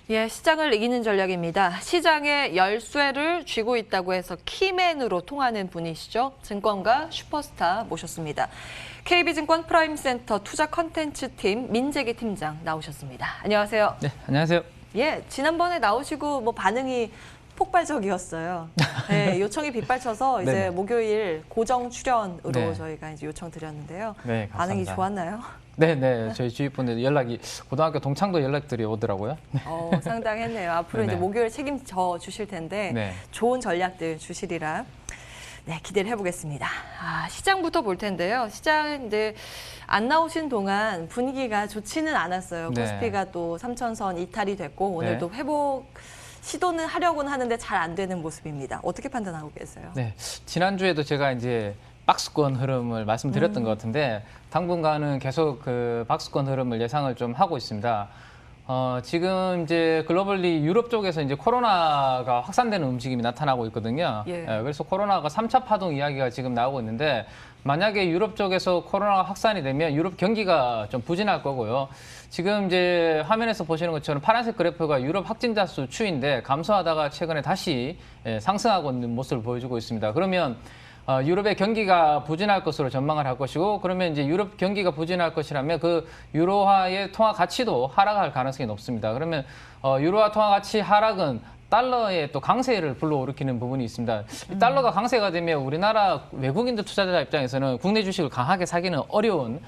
예, 시장을 이기는 전략입니다. 시장의 열쇠를 쥐고 있다고 해서 키맨으로 통하는 분이시죠. 증권가 슈퍼스타 모셨습니다. KB증권 프라임센터 투자 컨텐츠 팀 민재기 팀장 나오셨습니다. 안녕하세요. 네, 안녕하세요. 예, 지난번에 나오시고 반응이 폭발적이었어요. 네, 요청이 빗발쳐서 이제 네네. 목요일 고정 출연으로 네. 저희가 이제 요청 드렸는데요. 네, 반응이 감사합니다. 좋았나요? 네, 저희 주위 분들 연락이 고등학교 동창도 연락들이 오더라고요. 상당했네요. 앞으로 네네. 이제 목요일 책임져 주실 텐데 네. 좋은 전략들 주시리라 네, 기대를 해보겠습니다. 시장부터 볼 텐데요. 시장 이제 안 나오신 동안 분위기가 좋지는 않았어요. 네. 코스피가 또 3천선 이탈이 됐고 오늘도 네. 회복 시도는 하려고는 하는데 잘 안 되는 모습입니다. 어떻게 판단하고 계세요? 네, 지난주에도 제가 이제 박스권 흐름을 말씀드렸던 것 같은데 당분간은 계속 그 박스권 흐름을 예상을 좀 하고 있습니다. 지금 이제 글로벌리 유럽 쪽에서 이제 코로나가 확산되는 움직임이 나타나고 있거든요. 예. 그래서 코로나가 3차 파동 이야기가 지금 나오고 있는데 만약에 유럽 쪽에서 코로나가 확산이 되면 유럽 경기가 좀 부진할 거고요. 지금 이제 화면에서 보시는 것처럼 파란색 그래프가 유럽 확진자 수 추인데 감소하다가 최근에 다시 상승하고 있는 모습을 보여주고 있습니다. 그러면 유럽의 경기가 부진할 것으로 전망을 할 것이고 그러면 이제 유럽 경기가 부진할 것이라면 그 유로화의 통화 가치도 하락할 가능성이 높습니다. 그러면 유로화 통화 가치 하락은 달러의 또 강세를 불러일으키는 부분이 있습니다. 이 달러가 강세가 되면 우리나라 외국인들 투자자 입장에서는 국내 주식을 강하게 사기는 어려운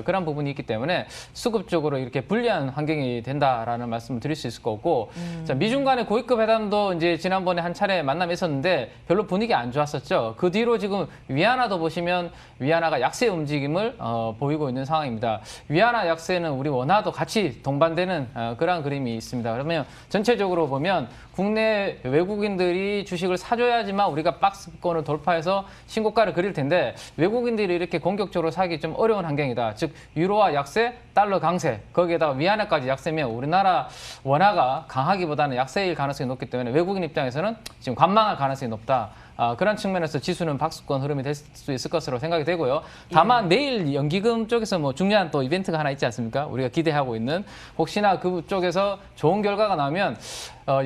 그런 부분이 있기 때문에 수급적으로 이렇게 불리한 환경이 된다라는 말씀을 드릴 수 있을 것 같고 자, 미중 간의 고위급 회담도 이제 지난번에 한 차례 만남이 있었는데 별로 분위기 안 좋았었죠. 그 뒤로 지금 위안화도 보시면 위안화가 약세 움직임을 보이고 있는 상황입니다. 위안화 약세는 우리 원화도 같이 동반되는 그런 그림이 있습니다. 그러면 전체적으로 보면 국내 외국인들이 주식을 사줘야지만 우리가 박스권을 돌파해서 신고가를 그릴 텐데 외국인들이 이렇게 공격적으로 사기 좀 어려운 환경이다. 즉 유로화 약세, 달러 강세, 거기에다가 위안화까지 약세면 우리나라 원화가 강하기보다는 약세일 가능성이 높기 때문에 외국인 입장에서는 지금 관망할 가능성이 높다. 그런 측면에서 지수는 박스권 흐름이 될 수 있을 것으로 생각이 되고요. 다만 내일 연기금 쪽에서 중요한 또 이벤트가 하나 있지 않습니까? 우리가 기대하고 있는 혹시나 그쪽에서 좋은 결과가 나오면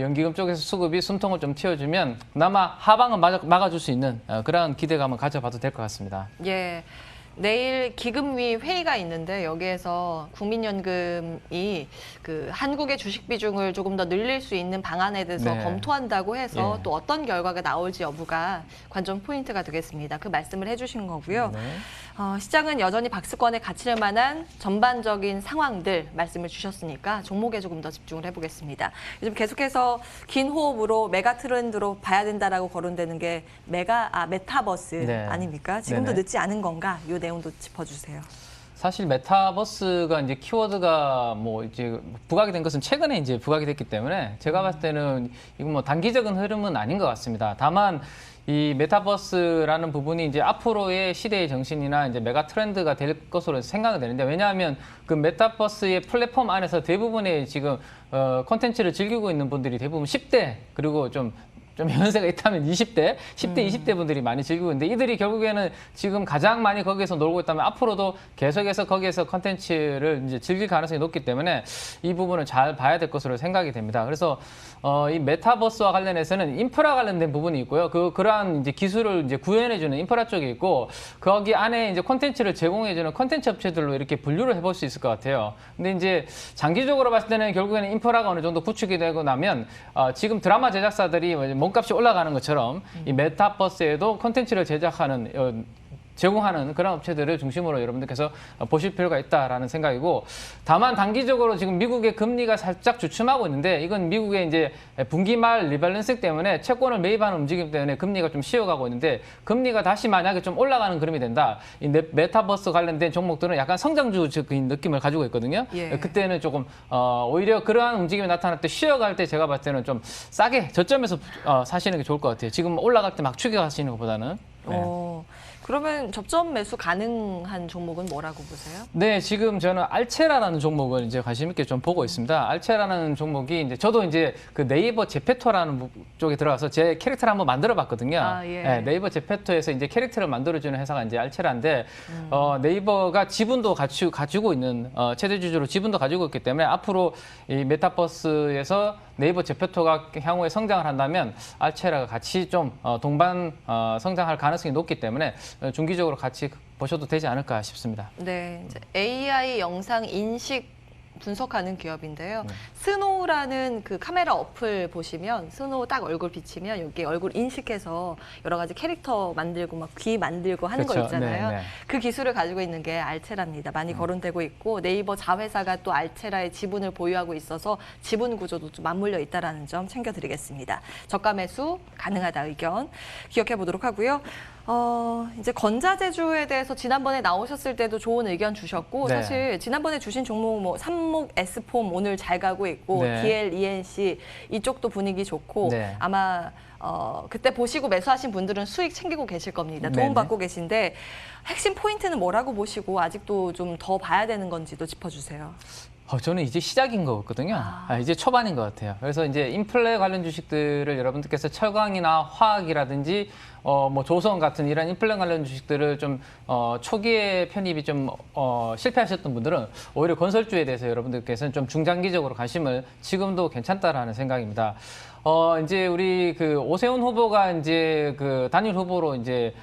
연기금 쪽에서 수급이 숨통을 좀 틔워주면 그나마 하방은 막아줄 수 있는 그런 기대감을 가져봐도 될 것 같습니다. 예. 내일 기금위 회의가 있는데 여기에서 국민연금이 그 한국의 주식 비중을 조금 더 늘릴 수 있는 방안에 대해서 네. 검토한다고 해서 예. 또 어떤 결과가 나올지 여부가 관전 포인트가 되겠습니다. 그 말씀을 해주신 거고요. 네. 시장은 여전히 박스권에 갇힐 만한 전반적인 상황들 말씀을 주셨으니까 종목에 조금 더 집중을 해보겠습니다. 요즘 계속해서 긴 호흡으로 메가 트렌드로 봐야 된다라고 거론되는 게 메타버스 네. 아닙니까? 지금도 네네. 늦지 않은 건가? 이 내용도 짚어주세요. 사실 메타버스가 이제 키워드가 이제 부각이 된 것은 최근에 이제 부각이 됐기 때문에 제가 봤을 때는 이건 단기적인 흐름은 아닌 것 같습니다. 다만 이 메타버스라는 부분이 이제 앞으로의 시대의 정신이나 이제 메가 트렌드가 될 것으로 생각이 되는데 왜냐하면 그 메타버스의 플랫폼 안에서 대부분의 지금 콘텐츠를 즐기고 있는 분들이 대부분 10대 그리고 좀 연세가 있다면 20대, 10대, 20대 분들이 많이 즐기고 있는데 이들이 결국에는 지금 가장 많이 거기에서 놀고 있다면 앞으로도 계속해서 거기에서 컨텐츠를 이제 즐길 가능성이 높기 때문에 이 부분을 잘 봐야 될 것으로 생각이 됩니다. 그래서 이 메타버스와 관련해서는 인프라 관련된 부분이 있고요. 그러한 이제 기술을 이제 구현해주는 인프라 쪽이 있고 거기 안에 이제 콘텐츠를 제공해주는 콘텐츠 업체들로 이렇게 분류를 해볼 수 있을 것 같아요. 근데 이제 장기적으로 봤을 때는 결국에는 인프라가 어느 정도 구축이 되고 나면 지금 드라마 제작사들이 몸값이 올라가는 것처럼 이 메타버스에도 콘텐츠를 제공하는 그런 업체들을 중심으로 여러분들께서 보실 필요가 있다라는 생각이고 다만 단기적으로 지금 미국의 금리가 살짝 주춤하고 있는데 이건 미국의 이제 분기 말 리밸런싱 때문에 채권을 매입하는 움직임 때문에 금리가 좀 쉬어가고 있는데 금리가 다시 만약에 좀 올라가는 그림이 된다. 이 메타버스 관련된 종목들은 약간 성장주적인 느낌을 가지고 있거든요. 예. 그때는 조금 오히려 그러한 움직임이 나타날 때 쉬어갈 때 제가 봤을 때는 좀 싸게 저점에서 사시는 게 좋을 것 같아요. 지금 올라갈 때 막 추격하시는 것보다는. 네. 그러면 접점 매수 가능한 종목은 뭐라고 보세요? 네, 지금 저는 알체라라는 종목을 이제 관심 있게 좀 보고 있습니다. 알체라는 종목이 이제 저도 이제 그 네이버 제페토라는 쪽에 들어가서 제 캐릭터를 한번 만들어 봤거든요. 아, 예. 네, 네이버 제페토에서 이제 캐릭터를 만들어주는 회사가 이제 알체라인데 네이버가 지분도 가지고 있는 최대 주주로 지분도 가지고 있기 때문에 앞으로 이 메타버스에서 네이버 제페토가 향후에 성장을 한다면 알체라가 같이 좀 동반 성장할 가능성이 높기 때문에 중기적으로 같이 보셔도 되지 않을까 싶습니다. 네, 이제 AI 영상 인식 분석하는 기업인데요. 스노우라는 그 카메라 어플 보시면 스노우 딱 얼굴 비치면 여기 얼굴 인식해서 여러 가지 캐릭터 만들고 막 귀 만들고 하는 거 그렇죠. 있잖아요. 네, 네. 그 기술을 가지고 있는 게 알체라입니다. 많이 거론되고 있고 네이버 자회사가 또 알체라의 지분을 보유하고 있어서 지분 구조도 좀 맞물려 있다는 점 챙겨드리겠습니다. 저가 매수 가능하다 의견 기억해 보도록 하고요. 이제 건자재주에 대해서 지난번에 나오셨을 때도 좋은 의견 주셨고 네. 사실 지난번에 주신 종목 뭐 삼목 S폼 오늘 잘 가고 있고 네. DL, ENC 이쪽도 분위기 좋고 네. 아마 그때 보시고 매수하신 분들은 수익 챙기고 계실 겁니다. 도움 네네. 받고 계신데 핵심 포인트는 뭐라고 보시고 아직도 좀 더 봐야 되는 건지도 짚어주세요. 저는 이제 시작인 것 같거든요. 이제 초반인 것 같아요. 그래서 이제 인플레 관련 주식들을 여러분들께서 철강이나 화학이라든지 뭐 조선 같은 이런 인플레 관련 주식들을 좀 초기에 편입이 좀 실패하셨던 분들은 오히려 건설주에 대해서 여러분들께서는 좀 중장기적으로 관심을 지금도 괜찮다라는 생각입니다. 이제 우리 그 오세훈 후보가 이제 그 단일 후보로 이제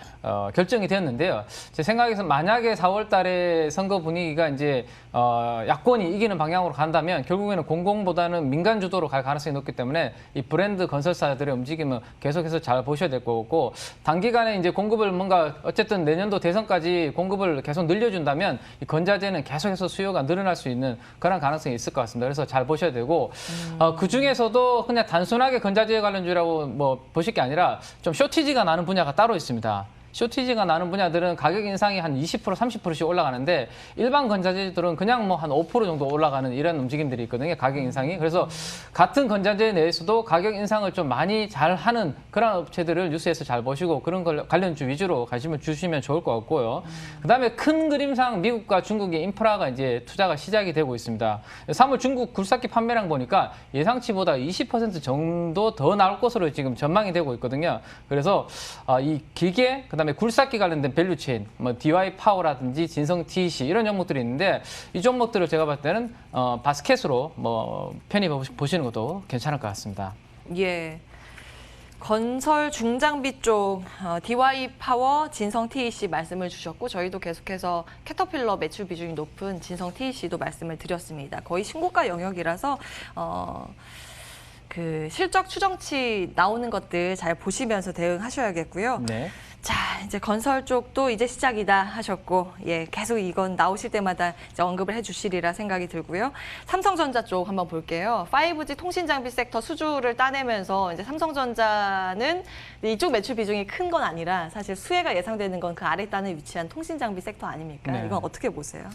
결정이 되었는데요. 제 생각에서 만약에 4월 달에 선거 분위기가 이제 야권이 이기는 방향으로 간다면 결국에는 공공보다는 민간 주도로 갈 가능성이 높기 때문에 이 브랜드 건설사들의 움직임은 계속해서 잘 보셔야 될 거고 단기간에 이제 공급을 뭔가 어쨌든 내년도 대선까지 공급을 계속 늘려준다면 이 건자재는 계속해서 수요가 늘어날 수 있는 그런 가능성이 있을 것 같습니다. 그래서 잘 보셔야 되고 그 중에서도 그냥 단순하게 건자재 관련주라고 뭐 보실 게 아니라 좀 쇼티지가 나는 분야가 따로 있습니다. 쇼티지가 나는 분야들은 가격 인상이 한 20%, 30%씩 올라가는데 일반 건자재들은 그냥 뭐 한 5% 정도 올라가는 이런 움직임들이 있거든요. 가격 인상이. 그래서 같은 건자재 내에서도 가격 인상을 좀 많이 잘 하는 그런 업체들을 뉴스에서 잘 보시고 그런 걸 관련주 위주로 관심을 주시면 좋을 것 같고요. 그다음에 큰 그림상 미국과 중국의 인프라가 이제 투자가 시작이 되고 있습니다. 3월 중국 굴삭기 판매량 보니까 예상치보다 20% 정도 더 나올 것으로 지금 전망이 되고 있거든요. 그래서 이 기계 그다음에 굴삭기 관련된 밸류체인, 뭐 DY 파워라든지 진성 TEC 이런 종목들이 있는데 이 종목들을 제가 봤을 때는 바스켓으로 뭐 편입해 보시는 것도 괜찮을 것 같습니다. 예. 건설 중장비 쪽 DY 파워, 진성 TEC 말씀을 주셨고 저희도 계속해서 캐터필러 매출 비중이 높은 진성 TEC도 말씀을 드렸습니다. 거의 신고가 영역이라서 그 실적 추정치 나오는 것들 잘 보시면서 대응하셔야겠고요. 네. 자, 이제 건설 쪽도 이제 시작이다 하셨고, 예, 계속 이건 나오실 때마다 이제 언급을 해주시리라 생각이 들고요. 삼성전자 쪽 한번 볼게요. 5G 통신 장비 섹터 수주를 따내면서 이제 삼성전자는 이쪽 매출 비중이 큰 건 아니라 사실 수혜가 예상되는 건 그 아랫단에 위치한 통신 장비 섹터 아닙니까? 네. 이건 어떻게 보세요?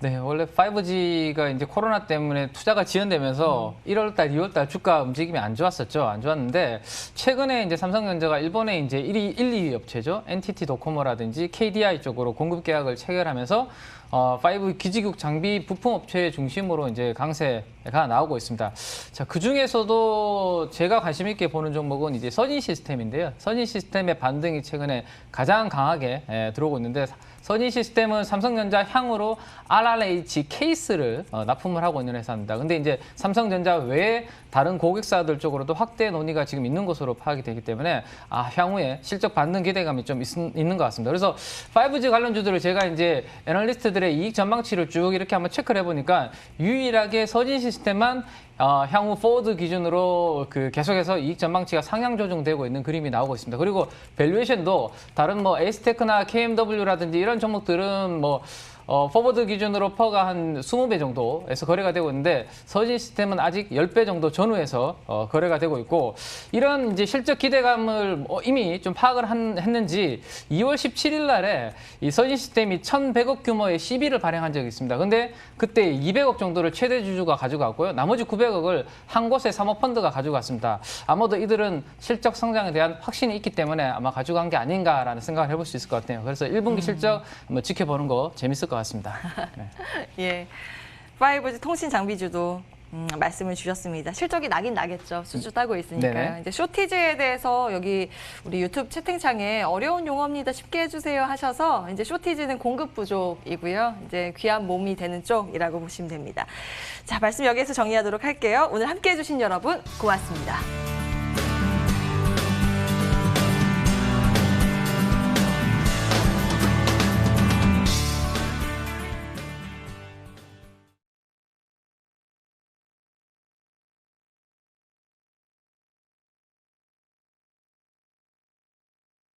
네, 원래 5G가 이제 코로나 때문에 투자가 지연되면서 1월달, 2월달 주가 움직임이 안 좋았었죠. 안 좋았는데 최근에 이제 삼성전자가 일본의 이제 1위, 2위 업체죠. NTT 도코모라든지 KDI 쪽으로 공급 계약을 체결하면서 5G 기지국 장비 부품 업체 중심으로 이제 강세가 나오고 있습니다. 자, 그 중에서도 제가 관심 있게 보는 종목은 이제 서진 시스템인데요. 서진 시스템의 반등이 최근에 가장 강하게 들어오고 있는데 서진 시스템은 삼성전자 향후로 RRH 케이스를 납품을 하고 있는 회사입니다. 근데 이제 삼성전자 외에 다른 고객사들 쪽으로도 확대 논의가 지금 있는 것으로 파악이 되기 때문에 향후에 실적 반등 기대감이 좀 있는 것 같습니다. 그래서 5G 관련주들을 제가 이제 애널리스트들의 이익 전망치를 쭉 이렇게 한번 체크를 해보니까 유일하게 서진 시스템만 향후 포워드 기준으로 그 계속해서 이익 전망치가 상향 조정되고 있는 그림이 나오고 있습니다. 그리고 밸류에이션도 다른 뭐 에이스테크나 KMW라든지 이런 종목들은 뭐 포워드 기준으로 퍼가 한 20배 정도에서 거래가 되고 있는데 서진 시스템은 아직 10배 정도 전후에서 거래가 되고 있고 이런 이제 실적 기대감을 이미 좀 파악을 했는지 2월 17일 날에 이 서진 시스템이 1,100억 규모의 CB를 발행한 적이 있습니다. 근데 그때 200억 정도를 최대 주주가 가져갔고요. 나머지 900억을 한 곳의 사모펀드가 가져갔습니다. 아마도 이들은 실적 성장에 대한 확신이 있기 때문에 아마 가져간 게 아닌가라는 생각을 해볼 수 있을 것 같아요. 그래서 1분기 실적 한번 지켜보는 거 재밌을 것 같습니다. 네. 예, 5G 통신 장비주도 말씀을 주셨습니다. 실적이 나긴 나겠죠. 수주 따고 있으니까요. 네네. 이제 쇼티지에 대해서 여기 우리 유튜브 채팅창에 어려운 용어입니다. 쉽게 해주세요 하셔서 이제 쇼티지는 공급 부족이고요. 이제 귀한 몸이 되는 쪽이라고 보시면 됩니다. 자, 말씀 여기에서 정리하도록 할게요. 오늘 함께해 주신 여러분 고맙습니다.